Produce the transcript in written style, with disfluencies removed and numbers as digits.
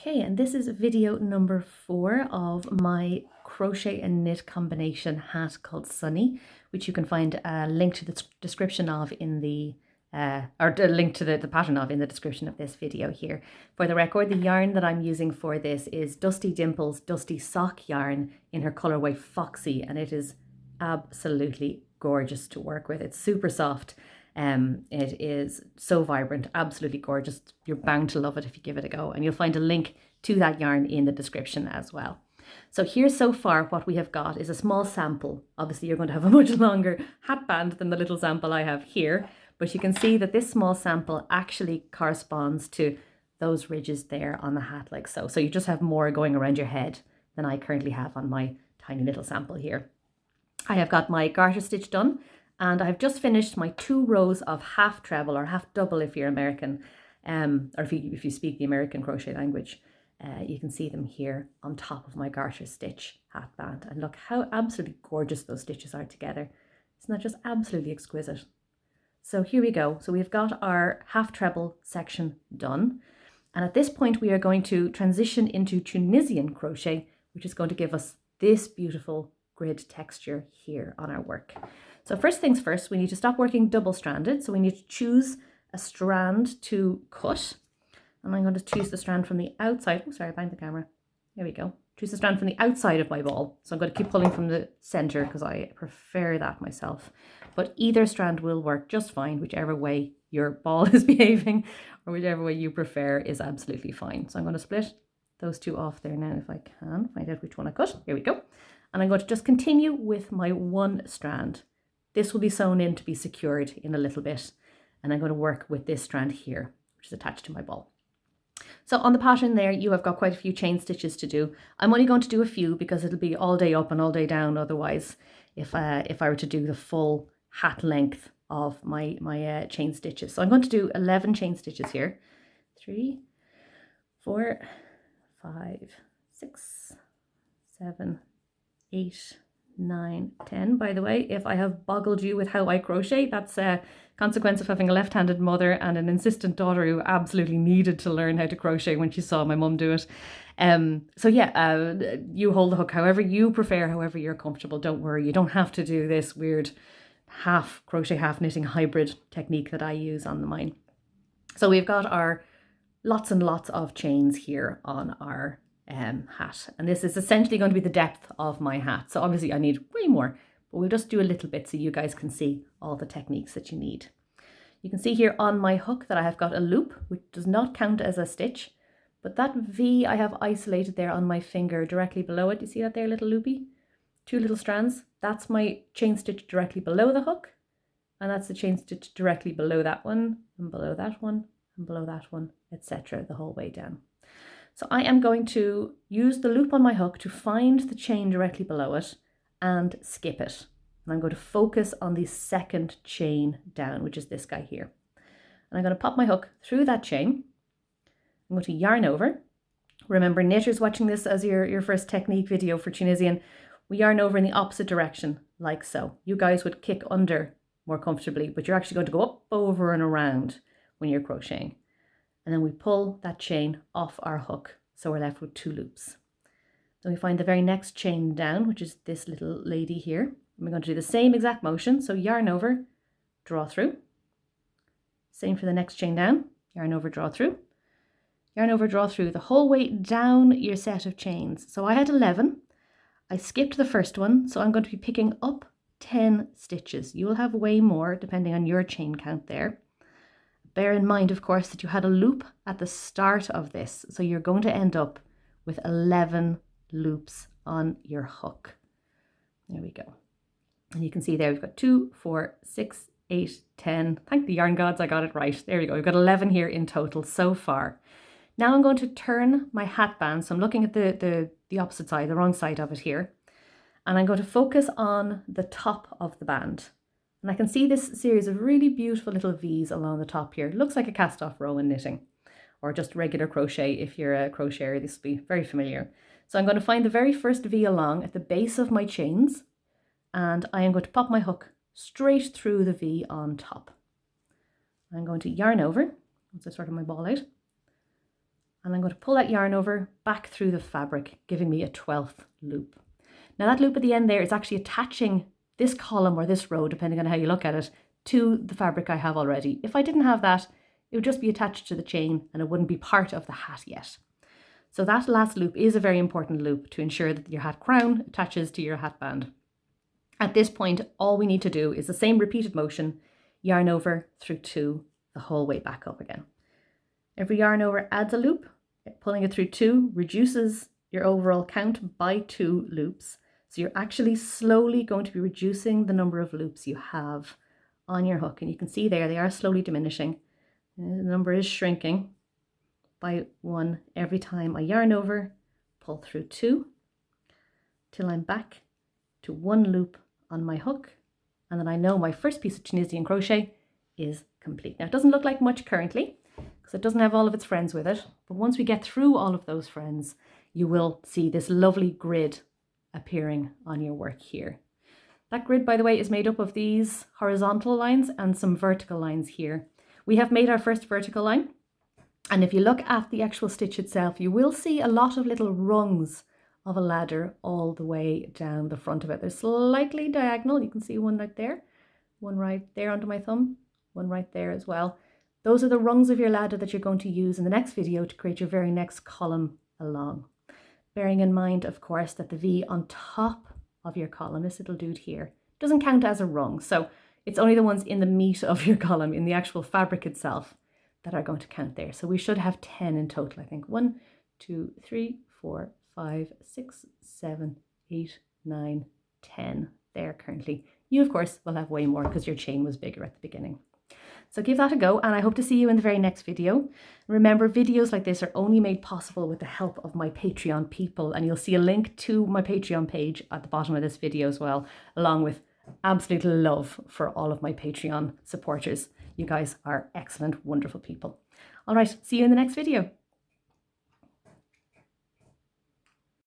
Okay, and this is video number 4 of my crochet and knit combination hat called Sunny, which you can find a link to the description of in the or the link to the pattern of in the description of this video here. For the record, the yarn that I'm using for this is Dusty Dimples Dusty Sock yarn in her colorway Foxy, and it is absolutely gorgeous to work with. It's super soft. It is so vibrant, absolutely gorgeous. You're bound to love it if you give it a go, and you'll find a link to that yarn in the description as well. So here so far what we have got is a small sample. Obviously you're going to have a much longer hat band than the little sample I have here, but you can see that this small sample actually corresponds to those ridges there on the hat like so. So you just have more going around your head than I currently have on my tiny little sample here. I have got my garter stitch done, and I've just finished my 2 rows of half treble or half double if you're American, or if you speak the American crochet language. You can see them here on top of my garter stitch hat band, and look how absolutely gorgeous those stitches are together. Isn't that just absolutely exquisite? So here we go. So we've got our half treble section done, and at this point we are going to transition into Tunisian crochet, which is going to give us this beautiful grid texture here on our work. So first things first, we need to stop working double-stranded. So we need to choose a strand to cut. And I'm going to choose the strand from the outside. Oh, sorry, I banged the camera. There we go. Choose the strand from the outside of my ball. So I'm going to keep pulling from the center because I prefer that myself. But either strand will work just fine, whichever way your ball is behaving or whichever way you prefer is absolutely fine. So I'm going to split those 2 off there now if I can. Find out which one I cut. Here we go. And I'm going to just continue with my 1 strand. This will be sewn in to be secured in a little bit. And I'm going to work with this strand here, which is attached to my ball. So on the pattern there, you have got quite a few chain stitches to do. I'm only going to do a few because it'll be all day up and all day down otherwise if I were to do the full hat length of my chain stitches. So I'm going to do 11 chain stitches here. 3, 4, 5, 6, 7, 8, 9, 10. By the way, if I have boggled you with how I crochet, that's a consequence of having a left-handed mother and an insistent daughter who absolutely needed to learn how to crochet when she saw my mum do it. So yeah, you hold the hook however you prefer, however you're comfortable. Don't worry, you don't have to do this weird half crochet, half knitting hybrid technique that I use on mine. So we've got our lots and lots of chains here on our hat, and this is essentially going to be the depth of my hat. So obviously I need way more, but we'll just do a little bit so you guys can see all the techniques that you need. You can see here on my hook that I have got a loop, which does not count as a stitch, but that V I have isolated there on my finger directly below it. You see that there, little loopy? 2 little strands. That's my chain stitch directly below the hook, and that's the chain stitch directly below that one, and below that one, and below that one, etc. the whole way down. So I am going to use the loop on my hook to find the chain directly below it and skip it. And I'm going to focus on the second chain down, which is this guy here. And I'm going to pop my hook through that chain. I'm going to yarn over. Remember, knitters watching this as your first technique video for Tunisian, we yarn over in the opposite direction, like so. You guys would kick under more comfortably, but you're actually going to go up, over and around when you're crocheting. And then we pull that chain off our hook, so we're left with 2 loops. Then we find the very next chain down, which is this little lady here. And we're going to do the same exact motion, so yarn over, draw through. Same for the next chain down, yarn over, draw through. Yarn over, draw through the whole way down your set of chains. So I had 11. I skipped the first one, so I'm going to be picking up 10 stitches. You will have way more depending on your chain count there. Bear in mind, of course, that you had a loop at the start of this, so you're going to end up with 11 loops on your hook. There we go. And you can see there we've got 2, 4, 6, 8, 10. Thank the yarn gods, I got it right. There we go. We've got 11 here in total so far. Now I'm going to turn my hat band, so I'm looking at the opposite side, the wrong side of it here, and I'm going to focus on the top of the band. And I can see this series of really beautiful little V's along the top here. It looks like a cast-off row in knitting, or just regular crochet if you're a crocheter. This will be very familiar. So I'm going to find the very first V along at the base of my chains, and I am going to pop my hook straight through the V on top. I'm going to yarn over, once I sort my ball out, and I'm going to pull that yarn over back through the fabric, giving me a 12th loop. Now that loop at the end there is actually attaching this column or this row, depending on how you look at it, to the fabric I have already. If I didn't have that, it would just be attached to the chain and it wouldn't be part of the hat yet. So that last loop is a very important loop to ensure that your hat crown attaches to your hat band. At this point, all we need to do is the same repeated motion, yarn over through 2, the whole way back up again. Every yarn over adds a loop. Pulling it through 2 reduces your overall count by 2 loops. So you're actually slowly going to be reducing the number of loops you have on your hook. And you can see there, they are slowly diminishing. The number is shrinking by 1 every time I yarn over, pull through 2, till I'm back to 1 loop on my hook. And then I know my first piece of Tunisian crochet is complete. Now it doesn't look like much currently, because it doesn't have all of its friends with it. But once we get through all of those friends, you will see this lovely grid appearing on your work here. That grid, by the way, is made up of these horizontal lines and some vertical lines here. We have made our first vertical line. And if you look at the actual stitch itself, you will see a lot of little rungs of a ladder all the way down the front of it. They're slightly diagonal. You can see one right there, one right there under my thumb, one right there as well. Those are the rungs of your ladder that you're going to use in the next video to create your very next column along. Bearing in mind, of course, that the V on top of your column, this little dude here, doesn't count as a rung. So it's only the ones in the meat of your column, in the actual fabric itself, that are going to count there. So we should have 10 in total, I think. 1, 2, 3, 4, 5, 6, 7, 8, 9, 10 there currently. You, of course, will have way more because your chain was bigger at the beginning. So give that a go, and I hope to see you in the very next video. Remember, videos like this are only made possible with the help of my Patreon people, and you'll see a link to my Patreon page at the bottom of this video as well, along with absolute love for all of my Patreon supporters. You guys are excellent, wonderful people. All right, see you in the next video.